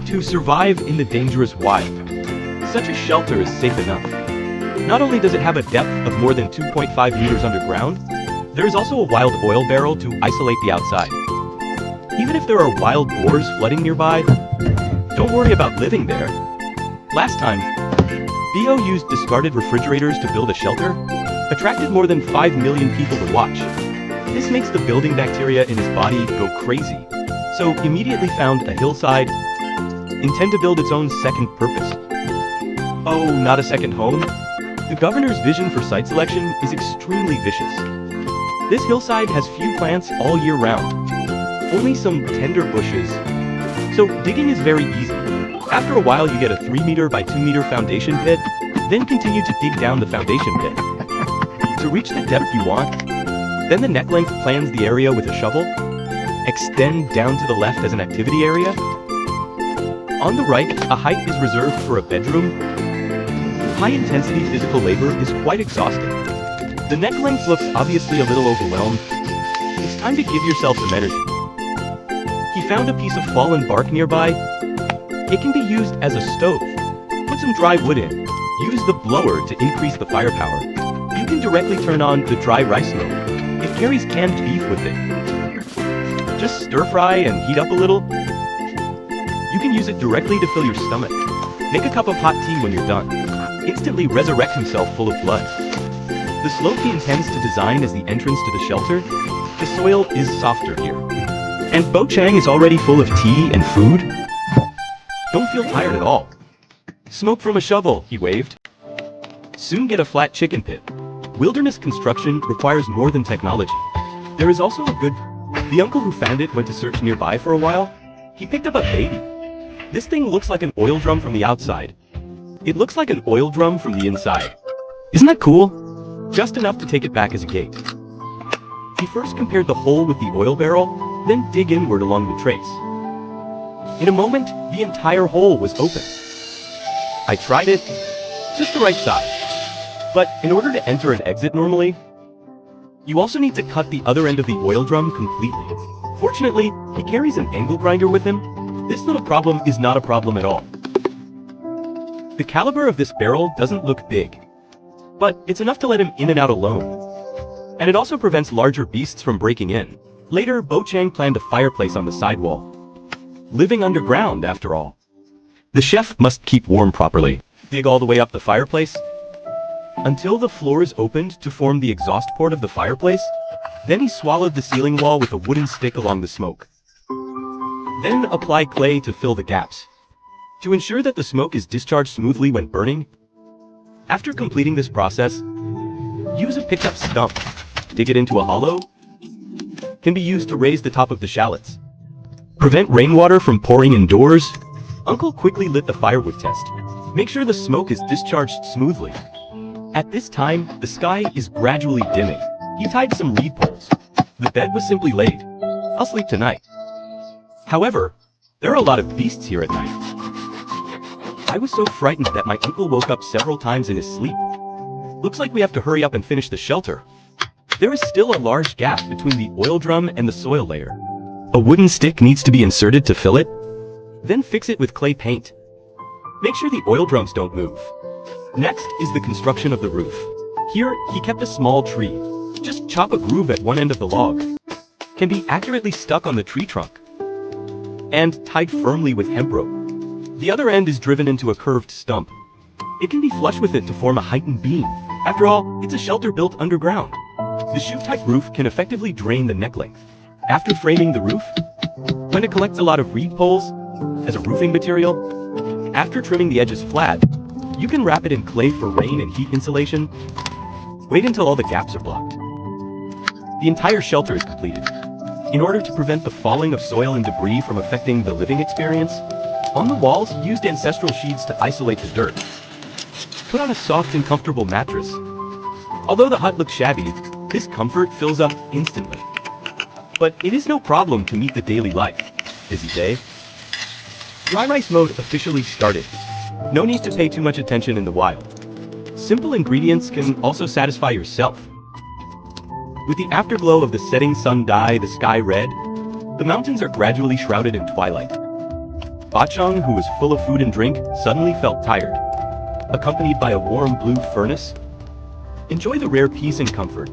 To survive in the dangerous wild, such a shelter is safe enough. Not only does it have a depth of more than 2.5 meters underground, there is also a wild oil barrel to isolate the outside. Even if there are wild boars flooding nearby, don't worry about living there. Last time, Theo used discarded refrigerators to build a shelter, attracted more than 5 million people to watch. This makes the building bacteria in his body go crazy, so immediately found a hillside, intend to build its own second purpose. Oh, not a second home? The governor's vision for site selection is extremely vicious. This hillside has few plants all year round, only some tender bushes, so digging is very easy. After a while you get a 3 meter by 2 meter foundation pit, then continue to dig down the foundation pit. To reach the depth you want, then the neck length plans the area with a shovel, extend down to the left as an activity area. On the right, a height is reserved for a bedroom. High-intensity physical labor is quite exhausting. The neck length looks obviously a little overwhelmed. It's time to give yourself some energy. He found a piece of fallen bark nearby. It can be used as a stove. Put some dry wood in. Use the blower to increase the firepower. You can directly turn on the dry rice smoke. It carries canned beef with it. Just stir fry and heat up a little. You can use it directly to fill your stomach. Make a cup of hot tea when you're done. Instantly resurrect himself full of blood. The slope he intends to design as the entrance to the shelter, the soil is softer here. And Bo Chang is already full of tea and food. Don't feel tired at all. Smoke from a shovel, he waved. Soon get a flat chicken pit. Wilderness construction requires more than technology. There is also a good... The uncle who found it went to search nearby for a while. He picked up a baby. This thing looks like an oil drum from the outside. It looks like an oil drum from the inside. Isn't that cool? Just enough to take it back as a gate. He first compared the hole with the oil barrel, then dig inward along the trace. In a moment, the entire hole was open. I tried it, just the right size. But in order to enter and exit normally, you also need to cut the other end of the oil drum completely. Fortunately, he carries an angle grinder with him. This little problem is not a problem at all. The caliber of this barrel doesn't look big, but it's enough to let him in and out alone. And it also prevents larger beasts from breaking in. Later, Bo Chang planned a fireplace on the side wall. Living underground, after all. The chef must keep warm properly. Dig all the way up the fireplace until the floor is opened to form the exhaust port of the fireplace. Then he swallowed the ceiling wall with a wooden stick along the smoke. Then apply clay to fill the gaps, to ensure that the smoke is discharged smoothly when burning. After completing this process, use a picked up stump. Dig it into a hollow. Can be used to raise the top of the shallots. Prevent rainwater from pouring indoors. Uncle quickly lit the firewood test. Make sure the smoke is discharged smoothly. At this time, the sky is gradually dimming. He tied some reed poles. The bed was simply laid. I'll sleep tonight. However, there are a lot of beasts here at night. I was so frightened that my uncle woke up several times in his sleep. Looks like we have to hurry up and finish the shelter. There is still a large gap between the oil drum and the soil layer. A wooden stick needs to be inserted to fill it. Then fix it with clay paint. Make sure the oil drums don't move. Next is the construction of the roof. Here, he kept a small tree. Just chop a groove at one end of the log. Can be accurately stuck on the tree trunk and tied firmly with hemp rope. The other end is driven into a curved stump. It can be flush with it to form a heightened beam. After all, it's a shelter built underground. The chute-type roof can effectively drain the neck length. After framing the roof, when it collects a lot of reed poles as a roofing material, after trimming the edges flat, you can wrap it in clay for rain and heat insulation. Wait until all the gaps are blocked. The entire shelter is completed. In order to prevent the falling of soil and debris from affecting the living experience, on the walls he used ancestral sheets to isolate the dirt. Put on a soft and comfortable mattress. Although the hut looks shabby, this comfort fills up instantly. But it is no problem to meet the daily life. Busy day. Dry rice mode officially started. No need to pay too much attention in the wild. Simple ingredients can also satisfy yourself. With the afterglow of the setting sun dye the sky red, the mountains are gradually shrouded in twilight. Bachang, who was full of food and drink, suddenly felt tired. Accompanied by a warm blue furnace, enjoy the rare peace and comfort.